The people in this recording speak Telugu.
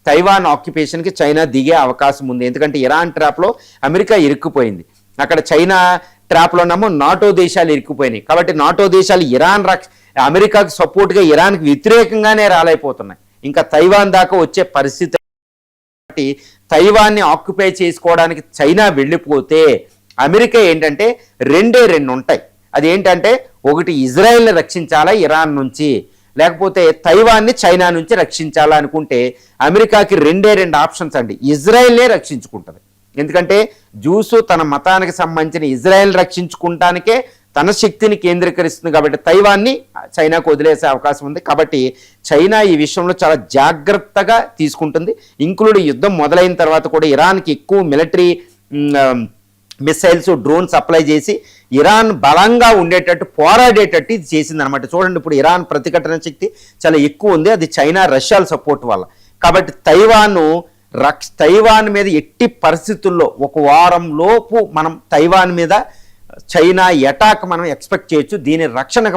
తైవాన్ ఆక్యుపేషన్కి చైనా దిగే అవకాశం ఉంది. ఎందుకంటే ఇరాన్ ట్రాప్లో అమెరికా ఇరుక్కుపోయింది, అక్కడ చైనా ట్రాప్లోనేమో నాటో దేశాలు ఇరుక్కుపోయినాయి. కాబట్టి నాటో దేశాలు అమెరికాకి సపోర్ట్గా ఇరాన్కి వ్యతిరేకంగానే రాలైపోతున్నాయి. ఇంకా తైవాన్ దాకా వచ్చే పరిస్థితి. తైవాన్ని ఆక్యుపై చేసుకోవడానికి చైనా వెళ్ళిపోతే అమెరికా ఏంటంటే రెండు ఉంటాయి. అది ఏంటంటే ఒకటి ఇజ్రాయెల్ని రక్షించాలా ఇరాన్ నుంచి, లేకపోతే తైవాన్ని చైనా నుంచి రక్షించాలా అనుకుంటే అమెరికాకి రెండు ఆప్షన్స్ అండి. ఇజ్రాయెల్నే రక్షించుకుంటుంది, ఎందుకంటే జ్యూసు తన మతానికి సంబంధించిన ఇజ్రాయెల్ రక్షించుకుంటానికే తన శక్తిని కేంద్రీకరిస్తుంది. కాబట్టి తైవాన్ని చైనాకు వదిలేసే అవకాశం ఉంది. కాబట్టి చైనా ఈ విషయంలో చాలా జాగ్రత్తగా తీసుకుంటుంది. ఇంక్లూడ్ యుద్ధం మొదలైన తర్వాత కూడా ఇరాన్కి ఎక్కువ మిలిటరీ మిసైల్స్ డ్రోన్ సప్లై చేసి ఇరాన్ బలంగా ఉండేటట్టు పోరాడేటట్టు ఇది చేసింది అనమాట. చూడండి, ఇప్పుడు ఇరాన్ ప్రతిఘటన శక్తి చాలా ఎక్కువ ఉంది, అది చైనా రష్యాల సపోర్ట్ వల్ల. కాబట్టి తైవాన్ మీద ఎట్టి పరిస్థితుల్లో 1 వారం లోపు మనం తైవాన్ మీద చైనా అటాక్ మనం ఎక్స్పెక్ట్ చేయొచ్చు. దీని రక్షణకు